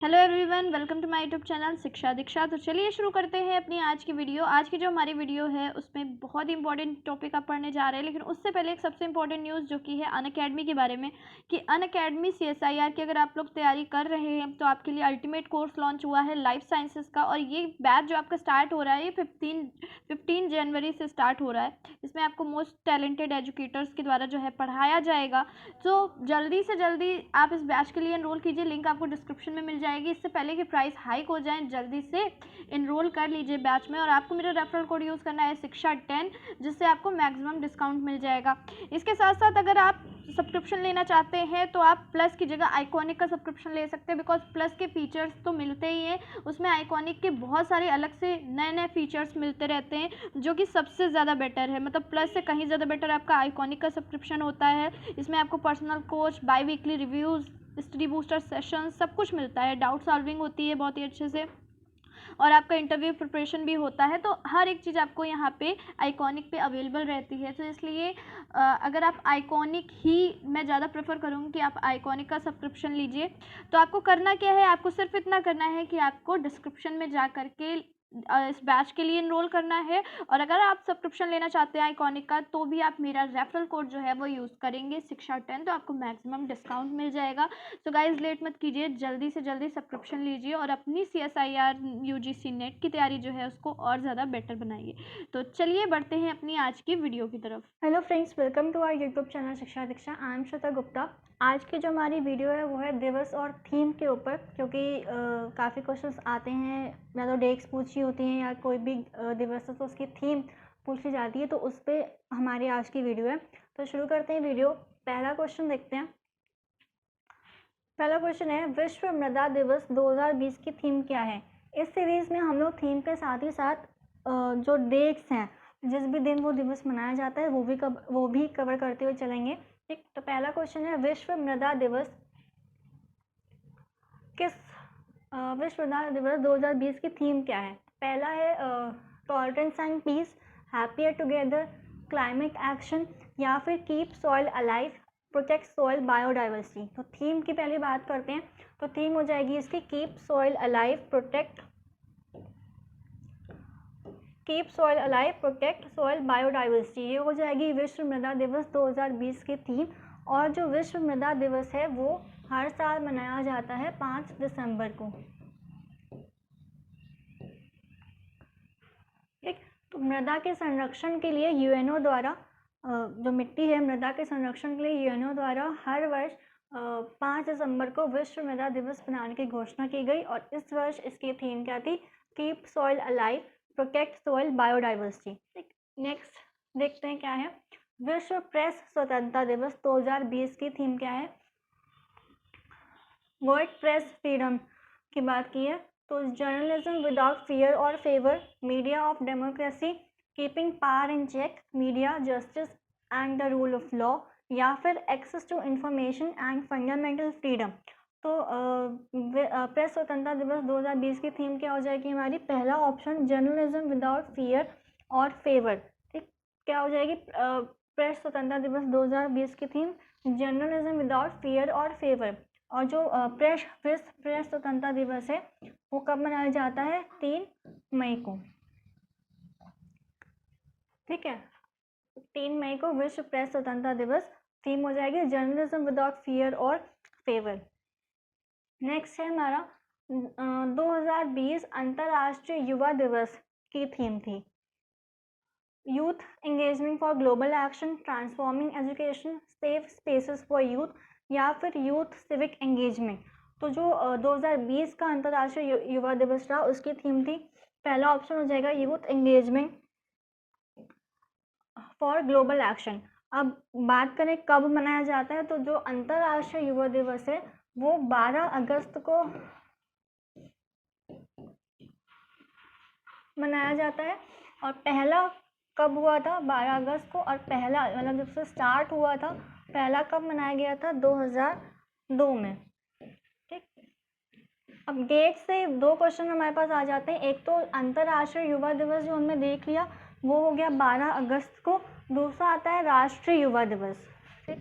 Hello everyone, welcome to my YouTube channel Shiksha Diksha. तो चलिए शुरू करते हैं अपनी आज की वीडियो। आज की जो हमारी वीडियो है उसमें बहुत ही इंपॉर्टेंट टॉपिक आप पढ़ने जा रहे हैं, लेकिन उससे पहले एक सबसे इंपॉर्टेंट न्यूज़ जो कि है अनअकैडमी के बारे में कि अनअकैडमी CSIR की अगर आप लोग तैयारी कर रहे हैं तो आपके लिए अल्टीमेट कोर्स लॉन्च हुआ है लाइफ साइंसेज का। और ये बैच जो आपका स्टार्ट हो रहा है ये 15 जनवरी से स्टार्ट हो रहा है। इसमें आपको मोस्ट टैलेंटेड एजुकेटर्स के द्वारा जो है पढ़ाया जाएगा। तो जल्दी से जल्दी आप इस बैच के लिए एनरोल कीजिए, लिंक आपको डिस्क्रिप्शन में मिल जाएगी। इससे पहले कि प्राइस हाइक हो जाए जल्दी से एनरोल कर लीजिए बैच में। और आपको मेरा रेफरल कोड यूज़ करना है शिक्षा10, जिससे आपको मैक्सिमम डिस्काउंट मिल जाएगा। इसके साथ साथ अगर आप सब्सक्रिप्शन लेना चाहते हैं तो आप प्लस की जगह आइकॉनिक का सब्सक्रिप्शन ले सकते हैं, बिकॉज प्लस के फीचर्स तो मिलते ही हैं, उसमें आइकॉनिक के बहुत सारे अलग से नए नए फीचर्स मिलते रहते हैं जो कि सबसे ज़्यादा बेटर है। मतलब प्लस से कहीं ज़्यादा बेटर आपका आइकॉनिक का सब्सक्रिप्शन होता है। इसमें आपको personal coach, by weekly reviews, study booster session सब कुछ मिलता है। डाउट सॉल्विंग होती है बहुत ही अच्छे से, और आपका इंटरव्यू प्रिपरेशन भी होता है। तो हर एक चीज़ आपको यहाँ पे आइकॉनिक पे अवेलेबल रहती है। तो इसलिए अगर आप आइकॉनिक ही, मैं ज़्यादा प्रेफर करूँगी कि आप आइकॉनिक का सब्सक्रिप्शन लीजिए। तो आपको करना क्या है, आपको सिर्फ इतना करना है कि आपको डिस्क्रिप्शन में जा कर के इस बैच के लिए इनरोल करना है। और अगर आप सब्सक्रिप्शन लेना चाहते हैं आइकॉनिक का तो भी आप मेरा रेफरल कोड जो है वो यूज़ करेंगे शिक्षा10, तो आपको मैक्सिमम डिस्काउंट मिल जाएगा। तो गाइज लेट मत कीजिए, जल्दी से जल्दी सब्सक्रिप्शन लीजिए और अपनी CSIR UGC नेट की तैयारी जो है उसको और ज़्यादा बेटर बनाइए। तो चलिए बढ़ते हैं अपनी आज की वीडियो की तरफ। Hello friends, welcome to our YouTube channel Shiksha Diksha. I am Shweta Gupta. आज की जो हमारी वीडियो है वो है दिवस और थीम के ऊपर, क्योंकि काफ़ी क्वेश्चंस आते हैं, या तो डेट्स पूछी होती हैं या कोई भी दिवस है तो उसकी थीम पूछी जाती है। तो उस पर हमारी आज की वीडियो है। तो शुरू करते हैं वीडियो। पहला क्वेश्चन देखते हैं। पहला क्वेश्चन है, विश्व मृदा दिवस 2020 की थीम क्या है। इस सीरीज़ में हम लोग थीम के साथ ही साथ जो डेट्स हैं, जिस भी दिन वो दिवस मनाया जाता है वो भी कवर करते हुए चलेंगे। ठीक, तो पहला क्वेश्चन है, विश्व मृदा दिवस विश्व मृदा दिवस 2020 की थीम क्या है। पहला है tolerance and peace, happier together, climate action, या फिर keep soil alive, protect soil biodiversity. तो थीम की पहले बात करते हैं। तो थीम हो जाएगी इसकी keep soil alive, protect soil biodiversity. ये हो जाएगी विश्व मृदा दिवस 2020 की थीम। और जो विश्व मृदा दिवस है वो हर साल मनाया जाता है 5 दिसंबर को। ठीक, तो मृदा के संरक्षण के लिए यूएनओ द्वारा, जो मिट्टी है, मृदा के संरक्षण के लिए यूएनओ द्वारा हर वर्ष 5 दिसंबर को विश्व मृदा दिवस मनाने की घोषणा की गई। और इस वर्ष इसकी थीम क्या थी, keep soil alive, protect soil biodiversity. ठीक, नेक्स्ट देखते हैं क्या है। विश्व प्रेस स्वतंत्रता दिवस 2020 की थीम क्या है। वर्ल्ड प्रेस फ्रीडम की बात की है तो जर्नलिज्म विदाउट फियर और favour, media of democracy, keeping power in check, media justice and the rule of law, या फिर access to information and fundamental freedom. तो प्रेस स्वतंत्रता दिवस 2020 की थीम क्या हो जाएगी हमारी। पहला ऑप्शन जर्नलिज्म विदाउट फियर और फेवर। ठीक, क्या हो जाएगी प्रेस स्वतंत्रता दिवस 2020 की थीम, जर्नलिज्म विदाउट फियर और फेवर। और जो प्रेस स्वतंत्रता दिवस है वो कब मनाया जाता है, 3 मई को। ठीक है, 3 मई को विश्व प्रेस स्वतंत्रता दिवस। थीम हो जाएगी जर्नलिज्म विदाउट फियर और फेवर। नेक्स्ट है हमारा 2020 अंतर्राष्ट्रीय युवा दिवस की थीम थी youth engagement for global action, transforming education, safe spaces for youth, या फिर यूथ सिविक एंगेजमेंट। तो जो 2020 का अंतर्राष्ट्रीय युवा दिवस रहा उसकी थीम थी, पहला ऑप्शन हो जाएगा youth engagement for global action. अब बात करें कब मनाया जाता है, तो जो अंतर्राष्ट्रीय युवा दिवस है वो 12 अगस्त को मनाया जाता है। और पहला कब हुआ था, 12 अगस्त को। और पहला मतलब जब से स्टार्ट हुआ था, पहला कब मनाया गया था, 2002 में। ठीक, अब डेट से 2 क्वेश्चन हमारे पास आ जाते हैं। एक तो अंतर्राष्ट्रीय युवा दिवस जो हमने देख लिया वो हो गया 12 अगस्त को। दूसरा आता है राष्ट्रीय युवा दिवस। ठीक,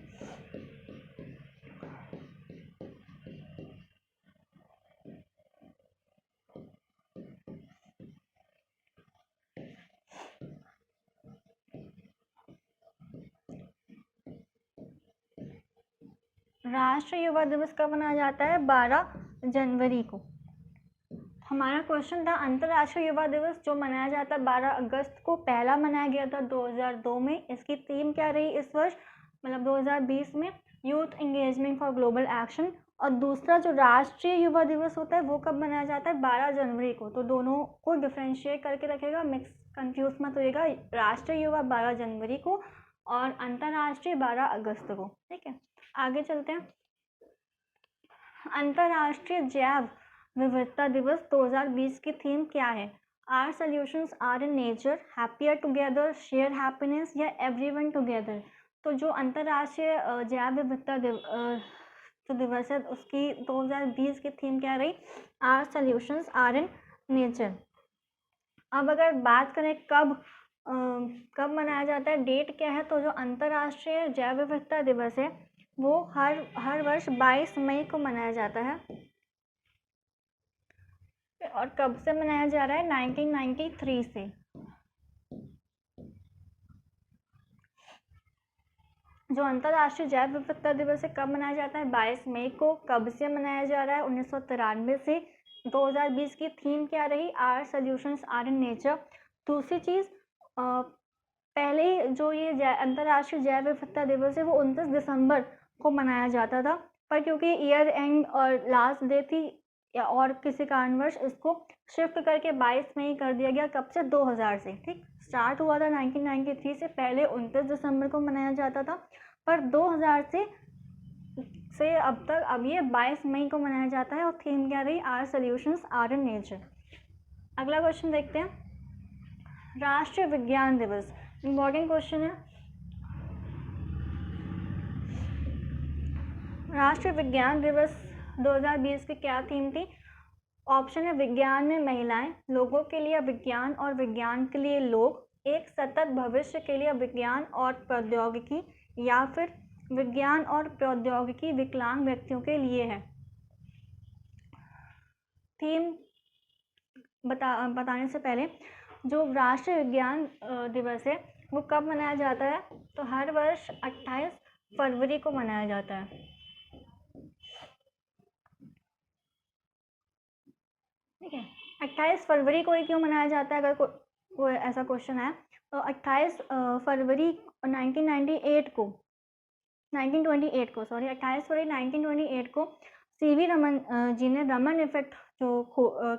राष्ट्रीय युवा दिवस कब मनाया जाता है? 12 जनवरी को। हमारा क्वेश्चन था अंतर्राष्ट्रीय युवा दिवस जो मनाया जाता है 12 अगस्त को, पहला मनाया गया था 2002 में। इसकी थीम क्या रही इस वर्ष, मतलब 2020 में? Youth engagement for global action. और दूसरा जो राष्ट्रीय युवा दिवस होता है वो कब मनाया जाता है? 12 जनवरी को। तो दोनों को डिफ्रेंशिएट करके रखेगा, मिक्स कंफ्यूज मत होइएगा। राष्ट्रीय युवा 12 जनवरी को और अंतर्राष्ट्रीय 12 अगस्त को। ठीक है, आगे चलते हैं। अंतर्राष्ट्रीय जैव विविधता दिवस 2020 की थीम क्या है? Our solutions are in nature, happier together, share happiness या एवरीवन टुगेदर। तो जो अंतर्राष्ट्रीय जैव विविधता जो दिवस है उसकी 2020 की थीम क्या रही? Our solutions are in nature. अब अगर बात करें कब मनाया जाता है, डेट क्या है, तो जो अंतर्राष्ट्रीय जैव विविधता दिवस है वो हर वर्ष 22 मई को मनाया जाता है। और कब से मनाया जा रहा है? 1993 से। जो अंतर्राष्ट्रीय जैव विविधता दिवस है कब मनाया जाता है? 22 मई को। कब से मनाया जा रहा है? 1993 से। 2020 की थीम क्या रही? Our solutions are in nature. दूसरी चीज़, पहले जो ये अंतर्राष्ट्रीय जैव विविधता दिवस है वो 29 दिसंबर को मनाया जाता था, पर क्योंकि ईयर एंड और लास्ट डे थी या और किसी कारणवश इसको शिफ्ट करके 22 मई कर दिया गया। कब से? 2000 से। ठीक, स्टार्ट हुआ था 1993 से, पहले 29 दिसंबर को मनाया जाता था, पर 2000 से अब ये 22 मई को मनाया जाता है। और थीम क्या रही? Our solutions are in nature. अगला क्वेश्चन देखते हैं, राष्ट्रीय विज्ञान दिवस। इम्पोर्टेंट क्वेश्चन है। राष्ट्रीय विज्ञान दिवस 2020 की क्या थीम थी? ऑप्शन है विज्ञान में महिलाएं, लोगों के लिए विज्ञान और विज्ञान के लिए लोग, एक सतत भविष्य के लिए विज्ञान और प्रौद्योगिकी, या फिर विज्ञान और प्रौद्योगिकी विकलांग व्यक्तियों के लिए है। थीम बताने से पहले, जो राष्ट्रीय विज्ञान दिवस है वो कब मनाया जाता है? तो हर वर्ष 28 फरवरी को मनाया जाता है। ठीक है, 28 फरवरी को ही क्यों मनाया जाता है? अगर कोई ऐसा क्वेश्चन है तो 28 फरवरी 1928 को 1928 को सीवी रमन जी ने रमन इफेक्ट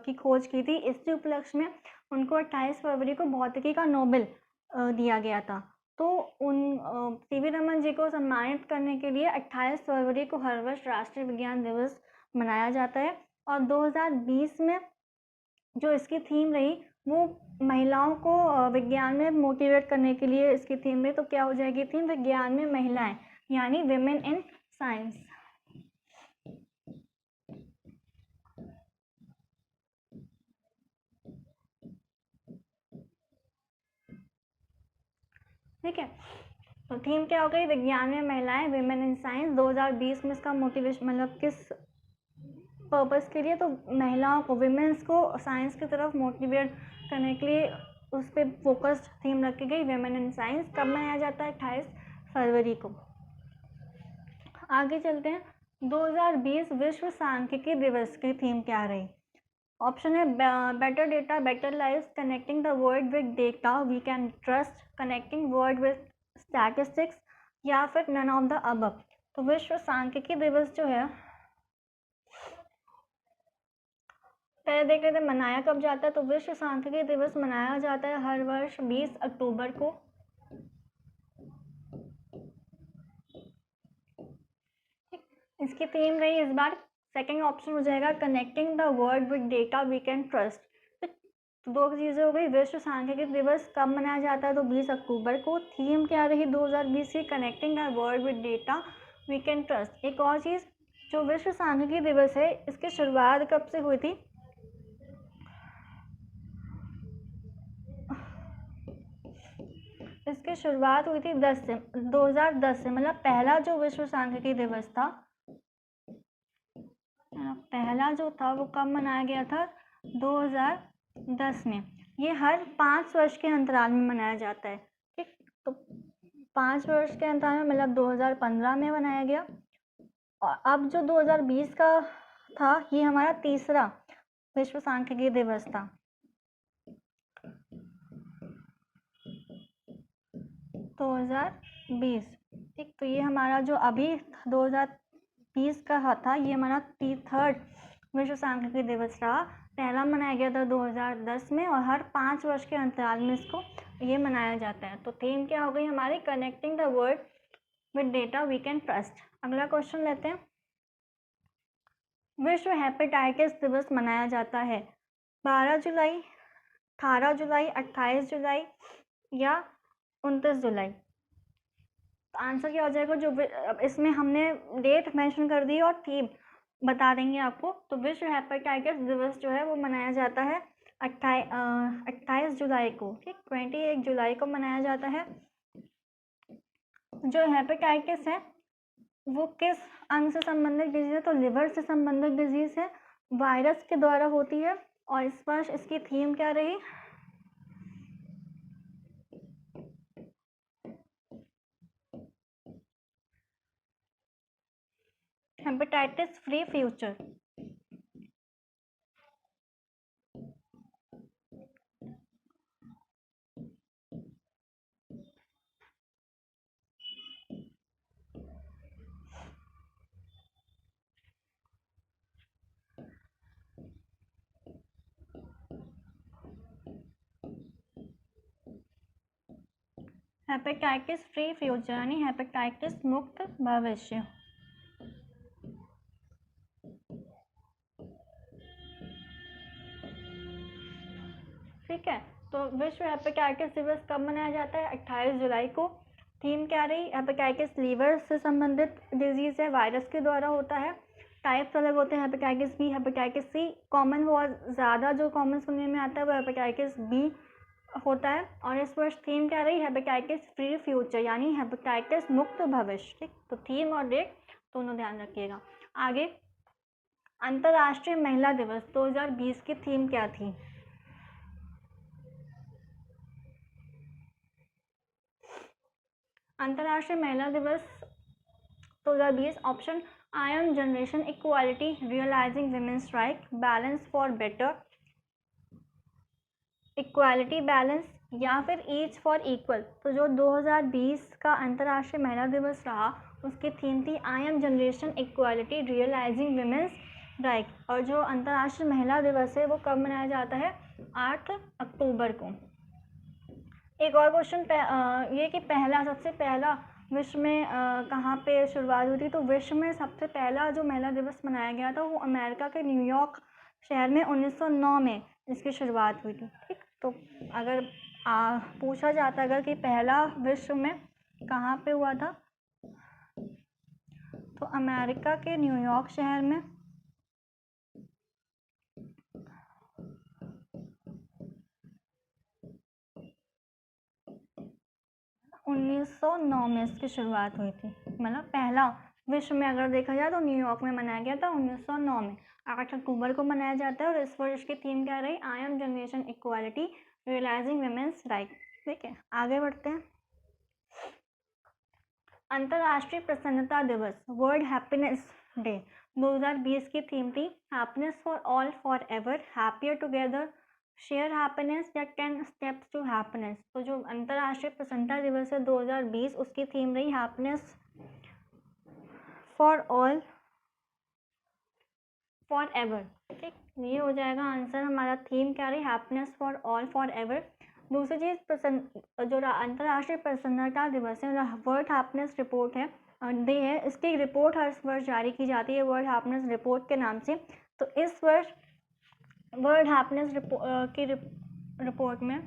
की खोज की थी। इसी उपलक्ष्य में उनको 28 फरवरी को भौतिकी का नोबेल दिया गया था। तो उन सीवी रमन जी को सम्मानित करने के लिए 28 फरवरी को हर वर्ष राष्ट्रीय विज्ञान दिवस मनाया जाता है। और 2020 में जो इसकी थीम रही वो महिलाओं को विज्ञान में मोटिवेट करने के लिए इसकी थीम रही। तो क्या हो जाएगी थीम? विज्ञान में महिलाएं, यानी विमेन इन साइंस। ठीक है, तो थीम क्या हो गई? विज्ञान में महिलाएं, विमेन इन साइंस। 2020 में इसका मोटिवेशन मतलब किस पर्पस के लिए? तो महिलाओं को, विमेन्स को साइंस की तरफ मोटिवेट करने के लिए उस पर फोकस्ड थीम रखी गई, विमेन इन साइंस। कब मनाया जाता है? 28 फरवरी को। आगे चलते हैं, 2020 विश्व सांख्यिकी दिवस की थीम क्या रही? ऑप्शन है better data better life, connecting the world with data we can trust, connecting world with statistics, या फिर नन ऑफ द अबव। तो विश्व सांख्यिकी दिवस जो है, पहले देख लेते मनाया कब जाता है। तो विश्व सांख्यिकी दिवस मनाया जाता है हर वर्ष 20 अक्टूबर को। इसकी थीम रही इस बार, सेकंड ऑप्शन हो जाएगा connecting the world with data we can trust. तो दो चीज़ें हो गई। विश्व सांख्यिकी दिवस कब मनाया जाता है? तो 20 अक्टूबर को। थीम क्या रही 2020 की? Connecting the world with data we can trust. एक और चीज़, जो विश्व सांख्यिकी दिवस है इसकी शुरुआत कब से हुई थी? इसकी शुरुआत हुई थी 2010 से। मतलब पहला जो विश्व सांख्यिकी दिवस था, पहला जो था वो कब मनाया गया था? 2010 में। ये हर 5 वर्ष के अंतराल में मनाया जाता है। ठीक, तो 5 वर्ष के अंतराल में, मतलब 2015 में मनाया गया, और अब जो 2020 का था, ये हमारा तीसरा विश्व सांख्यिकी दिवस था। 2020, ठीक। तो ये हमारा जो अभी 2020 का था, ये हमारा थर्ड विश्व सांख्यिकी दिवस रहा। पहला मनाया गया था 2010 में, और हर 5 वर्ष के अंतराल में इसको ये मनाया जाता है। तो थीम क्या हो गई हमारी? Connecting the world with data we can trust. अगला क्वेश्चन लेते हैं। विश्व हेपेटाइटिस दिवस मनाया जाता है 12 जुलाई, 18 जुलाई, 28 जुलाई या 29 जुलाई। तो आंसर क्या हो जाएगा? जो इसमें हमने डेट मेंशन कर दी और थीम बता देंगे आपको। तो विश्व हेपेटाइटिस दिवस जो है वो मनाया जाता है 28 जुलाई को, ठीक। 21 जुलाई को मनाया जाता है। जो हेपेटाइटिस है वो किस अंग से संबंधित डिजीज है? तो लिवर से संबंधित डिजीज है, वायरस के द्वारा होती है। और इस वर्ष इसकी थीम क्या रही? Hepatitis free future. Hepatitis free future यानी हेपेटाइटिस मुक्त भविष्य। ठीक है। तो विश्व हेपेटाइटिस दिवस कब मनाया जाता है? 28 जुलाई को। थीम क्या रही? हेपेटाइटिस लीवर से संबंधित डिजीज है, वायरस के द्वारा होता है। टाइप्स अलग होते हैं, hepatitis B, hepatitis C. Common बहुत ज़्यादा जो कॉमन सुनने में आता है वो हेपेटाइटिस बी होता है। और इस वर्ष थीम क्या रही? हेपेटाइटिस फ्री फ्यूचर यानी हेपेटाइटिस मुक्त भविष्य, ठीक। तो थीम और डेट दोनों ध्यान रखिएगा। आगे, अंतर्राष्ट्रीय महिला दिवस 2020 की थीम क्या थी? अंतर्राष्ट्रीय महिला दिवस 2020 option: I am generation equality, realising women's right, balance for better, equality balance, या फिर ईच फॉर इक्वल। तो जो 2020 का अंतर्राष्ट्रीय महिला दिवस रहा उसकी थीम थी I am generation equality, realising women's right. और जो अंतर्राष्ट्रीय महिला दिवस है वो कब मनाया जाता है? 8 अक्टूबर को। एक और क्वेश्चन ये कि सबसे पहला विश्व में कहाँ पे शुरुआत हुई थी? तो विश्व में सबसे पहला जो महिला दिवस मनाया गया था वो अमेरिका के न्यूयॉर्क शहर में 1909 में इसकी शुरुआत हुई थी, ठीक। तो अगर पूछा जाता अगर कि पहला विश्व में कहाँ पे हुआ था, तो अमेरिका के न्यूयॉर्क शहर में 1909 में इसकी शुरुआत हुई थी। मतलब पहला विश्व में अगर देखा जाए तो न्यूयॉर्क में मनाया गया था 1909 में। 8 अक्टूबर को मनाया जाता है। और इस वर्ष की थीम क्या रही? I am generation equality, realising women's right, ठीक है। आगे बढ़ते हैं। अंतर्राष्ट्रीय प्रसन्नता दिवस, वर्ल्ड हैप्पीनेस डे 2020 की थीम थी happiness for all for ever, happier together, share happiness या 10 स्टेप्स टू हैप्पीनेस। तो जो अंतर्राष्ट्रीय प्रसन्नता दिवस है 2020 उसकी थीम रही happiness for all for ever, ठीक। ये हो जाएगा आंसर हमारा। थीम क्या रही? Happiness for all for ever. दूसरी चीज़ जो अंतर्राष्ट्रीय प्रसन्नता दिवस है, वर्ल्ड हैप्पीनेस रिपोर्ट है डे है, इसकी रिपोर्ट हर वर्ष जारी की जाती है वर्ल्ड हैप्पीनेस रिपोर्ट के नाम से। तो इस वर्ष वर्ल्ड हैप्पीनेस की रिपोर्ट में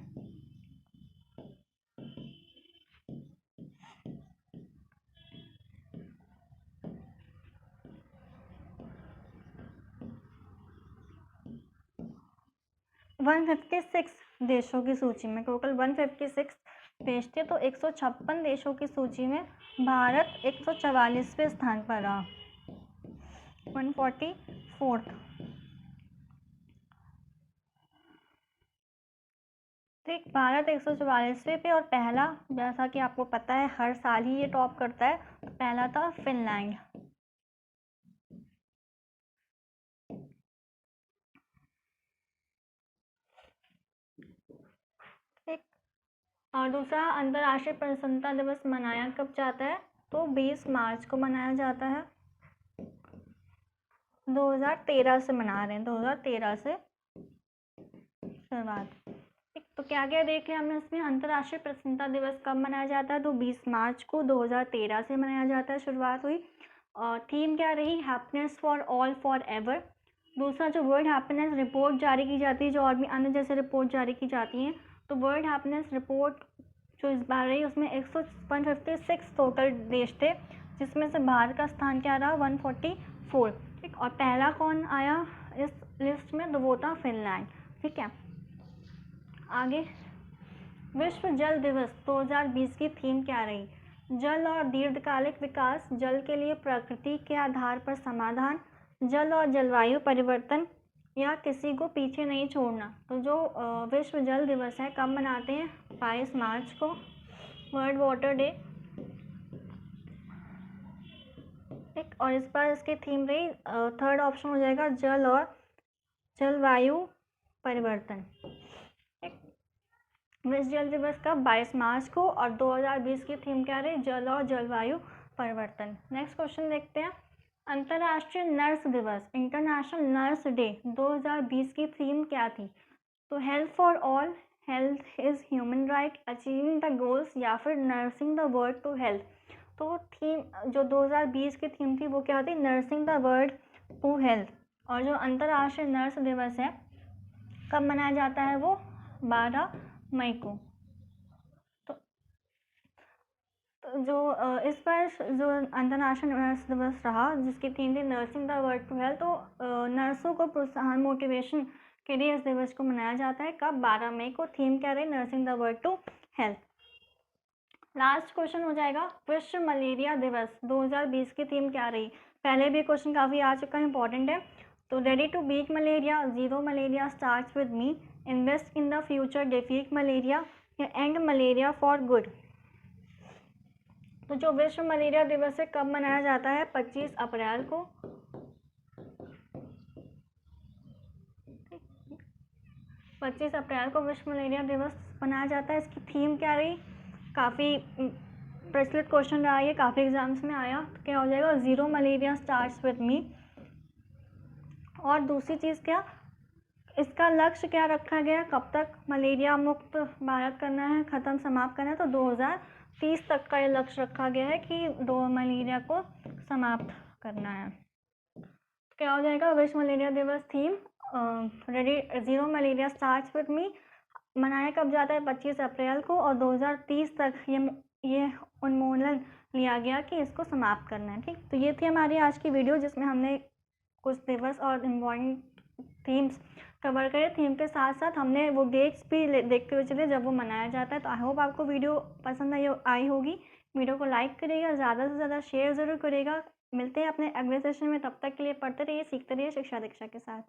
वन 156 देशों की सूची में, टोटल 156 देश थे, तो 156 देशों की सूची में भारत 144वें स्थान पर रहा, 144th, ठीक। भारत 144वें पे, और पहला जैसा कि आपको पता है हर साल ही ये टॉप करता है, तो पहला था फिनलैंड। और दूसरा, अंतर्राष्ट्रीय प्रसन्नता दिवस मनाया कब जाता है? तो 20 मार्च को मनाया जाता है। 2013 से मना रहे हैं, 2013 से शुरुआत। ठीक, तो क्या क्या देख लिया हमने इसमें। अंतर्राष्ट्रीय प्रसन्नता दिवस कब मनाया जाता है? तो 20 मार्च को 2013 से मनाया जाता है, शुरुआत हुई। और थीम क्या रही? Happiness for all for ever. दूसरा, जो वर्ल्ड हैप्पीनेस रिपोर्ट जारी की जाती है, जो और भी अन्य जैसे रिपोर्ट जारी की जाती हैं, तो वर्ल्ड हैप्पीनेस रिपोर्ट जो इस बार रही उसमें 156 टोटल देश थे, जिसमें से भारत का स्थान क्या रहा? 144। ठीक, और पहला कौन आया इस लिस्ट में? तो वो था फिनलैंड। ठीक है, आगे, विश्व जल दिवस 2020 की थीम क्या रही? जल और दीर्घकालिक विकास, जल के लिए प्रकृति के आधार पर समाधान, जल और जलवायु परिवर्तन, या किसी को पीछे नहीं छोड़ना। तो जो विश्व जल दिवस है कब मनाते हैं? 22 मार्च को, वर्ल्ड वाटर डे। ठीक, और इस बार इसकी थीम रही, थर्ड ऑप्शन हो जाएगा, जल और जलवायु परिवर्तन। विश्व जल दिवस का 22 मार्च को, और 2020 की थीम क्या रही? जल और जलवायु परिवर्तन। नेक्स्ट क्वेश्चन देखते हैं। अंतर्राष्ट्रीय नर्स दिवस, इंटरनेशनल नर्स डे 2020 की थीम क्या थी? तो health for all, health is human right, achieving the goals, या फिर nursing the world to health. तो थीम जो 2020 की थीम थी वो क्या थी? Nursing the world to health. और जो अंतर्राष्ट्रीय नर्स दिवस है कब मनाया जाता है? वो 12 मई को। तो जो इस बार जो अंतर्राष्ट्रीय नर्स दिवस रहा, जिसकी थीम थी nursing the world to health, तो नर्सों को प्रोत्साहन, मोटिवेशन के लिए इस दिवस को मनाया जाता है। कब? 12 मई को। थीम क्या रही? Nursing the world to health. Last question हो जाएगा, विश्व मलेरिया दिवस 2020 की थीम क्या रही? पहले भी क्वेश्चन काफ़ी आ चुका है, इंपॉर्टेंट है। तो ready to beat malaria, zero malaria starts with me, invest in the future, defeat malaria, या एंड मलेरिया फॉर गुड। तो जो विश्व मलेरिया दिवस है कब मनाया जाता है? 25 अप्रैल को। 25 अप्रैल को विश्व मलेरिया दिवस मनाया जाता है। इसकी थीम क्या रही? काफ़ी प्रचलित क्वेश्चन रहा है, काफ़ी एग्जाम्स में आया। तो क्या हो जाएगा? जीरो मलेरिया स्टार्ट्स विद मी। और दूसरी चीज़ क्या, इसका लक्ष्य क्या रखा गया? कब तक मलेरिया मुक्त भारत करना है, ख़त्म, समाप्त करना है? तो 2030 तक का ये लक्ष्य रखा गया है कि मलेरिया को समाप्त करना है। तो क्या हो जाएगा? विश्व मलेरिया दिवस theme ready, zero malaria starts with मी, मनाया कब जाता है? 25 अप्रैल को, और 2030 तक ये उन्मूलन लिया गया कि इसको समाप्त करना है। ठीक, तो ये थी हमारी आज की वीडियो, जिसमें हमने कुछ दिवस और इम्पॉर्टेंट थीम्स कवर करे। थीम के साथ साथ हमने वो डेट्स भी देखते हुए चले जब वो मनाया जाता है। तो आई होप आपको वीडियो पसंद आई होगी। वीडियो को लाइक करिएगा, ज़्यादा से ज़्यादा शेयर ज़रूर करिएगा। मिलते हैं अपने अगले सेशन में, तब तक के लिए पढ़ते रहिए, सीखते रहिए शिक्षा दीक्षा के साथ।